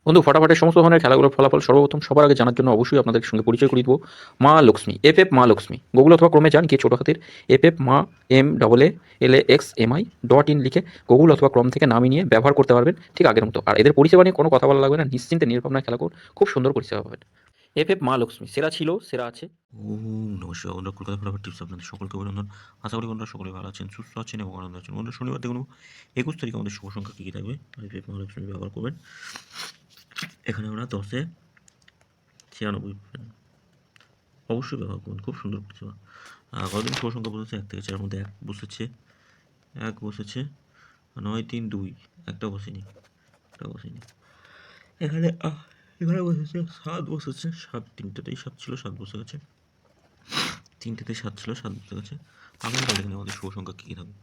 বন্ধু ফটাফটের সমস্ত ধরনের খেলাগুলোর ফলাফল সর্বপ্রথম সবার আগে জানার জন্য অবশ্যই আপনাদের সঙ্গে পরিচয় করিয়ে দেবো মা লক্ষ্মী এফ মা লক্ষ্মী গুগল অথবা ক্রমে যান গিয়ে ছোটো হাতের এফ মা MAALAXMI.in লিখে গুগল অথবা ক্রম থেকে নামিয়ে নিয়ে ব্যবহার করতে পারবেন ঠিক আগের মতো। আর এদের পরিষেবা নিয়ে কোনো কথা বলা লাগবে না, নিশ্চিন্তে নির্ভাবনায় খেলা করুন, খুব সুন্দর পরিষেবা পাবেন। এফ মা লক্ষ্মী সেরা ছিল, সেরা আছে। নমস্কার বন্ধুরা, কলকাতা ফলাফল টিপস আপনাদের সকলকে অভিনন্দন। আশা করি বন্ধুরা সকলে ভালো আছেন, সুস্থ আছেন এবং আনন্দ আছেন। বন্ধুরা শনিবার দেখুন 21 তারিখ আমাদের শুভ সংখ্যা কী কী থাকবে আইপিএফ মহালক্ষ্মী ব্যবহার করবেন। এখানে আমরা 10-এ 96 পাবেন, অবশ্যই ব্যবহার করুন, খুব সুন্দর পরিষেবা। কতদিন শুভ সংখ্যা বসেছে 1 থেকে 4-এর মধ্যে 1 বসেছে 9, 3, 2 একটা বসেনি, এখানে এখানে বসেছে 7 বসেছে 7, তিনটেতেই 7 ছিল, 7 বসে গেছে, তিনটেতেই 7 ছিল, 7 বসে গেছে। আগামীকাল এখানে আমাদের শুভ সংখ্যা কী কী থাকবে?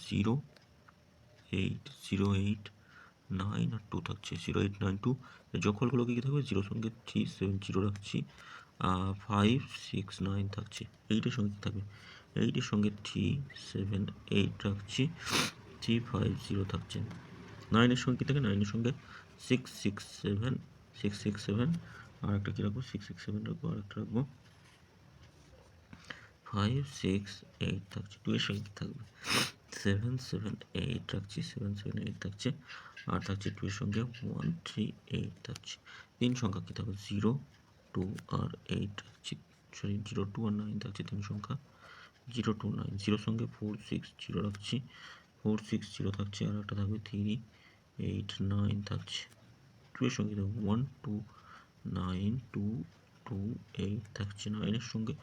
0, 8, 0, 8, 9 আর 2 থাকছে। 0, 8, 9, 2 যোগফলগুলো কী কী থাকবে? 0 সঙ্গে 3, 7, 0 রাখছি, 5, 6, 9 থাকছে। 8-এর সঙ্গে কী থাকবে? 8-এর সঙ্গে 3, 7, 8 রাখছি, 3, 5, 0 থাকছে। 9-এর সঙ্গে কী থাকে? 9-এর সঙ্গে 6, 6, 7, 6, 6, 7 আর একটা কী রাখবো? 6, 6, 7 রাখবো, আর একটা রাখবো 5, 6, 8 থাকছে। 2-এর সঙ্গে কী থাকবে? 7, 7, 8 রাখছি, 7, 7, 8 থাকছে, আর থাকছে 2-এর সঙ্গে 1, 3, 8 থাকছে। 3 সংখ্যা কী থাকবে? 0, 2 আর 8 রাখছি, 0, 2 আর 9 থাকছে 3 সংখ্যা, 0, 2, 9। 0 সঙ্গে 4, 6, 0 রাখছি, 4, 6, 0 থাকছে, আর একটা থাকবে 3, 8, 9 থাকছে। 2-এর সঙ্গে থাকবে 1, 2, 9, 2, 2, 8 থাকছে। 9-এর সঙ্গে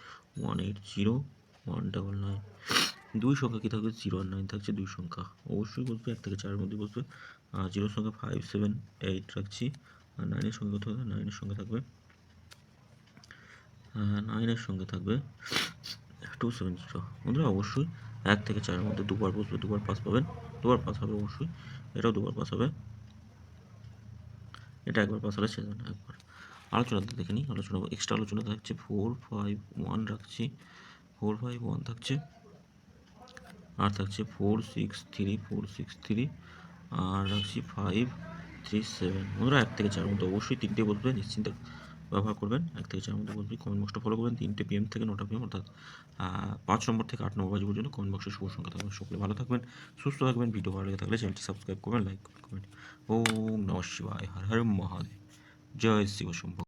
1, 8, 0, 1, 9, 9। 2 সংখ্যা কী থাকবে? 0 আর 9 থাকছে 2 সংখ্যা, অবশ্যই বসবে 1 থেকে 4-এর মধ্যে বসবে। আর 0-এর সঙ্গে 5, 7, 8 রাখছি, আর 9-এর সঙ্গে কত হবে? 9-এর সঙ্গে থাকবে 9-এর সঙ্গে থাকবে 2, 7, 0। বন্ধুরা অবশ্যই 1 থেকে 4-এর মধ্যে দুবার বসবে, দুবার পাস পাবেন, দুবার পাস হবে অবশ্যই। এটাও দুবার পাস হবে, এটা একবার পাস হলে শেষ হবে না, একবার। আলোচনাতে দেখে নিই, এক্সট্রা আলোচনা থাকছে 4, 5, 1 রাখছি, 4, 5, 1 থাকছে, আর থাকছে 4, 6, 3, 4, 6, 3 আর রাখছি 5, 3, 7। বন্ধুরা 1 থেকে 4-এর মধ্যে অবশ্যই 3টে বসবে, নিশ্চিন্তে ব্যবহার করবেন। 1 থেকে 4-এর মধ্যে বসবে। কমেন্ট বক্সটা ফলো করবেন। 3টে PM থেকে 9টা PM, অর্থাৎ 5 নম্বর থেকে 8 নম্বর বাজে পর্যন্ত কমেন্ট বক্সে শুভ সংখ্যা থাকবে। সকলে ভালো থাকবেন, সুস্থ থাকবেন। ভিডিও ভালো লেগে থাকলে চ্যানেলটি সাবস্ক্রাইব করবেন, লাইক করবেন। ওম নমঃ শিবায়, হর হর মহাদেব, জয় শিব শম্ভু।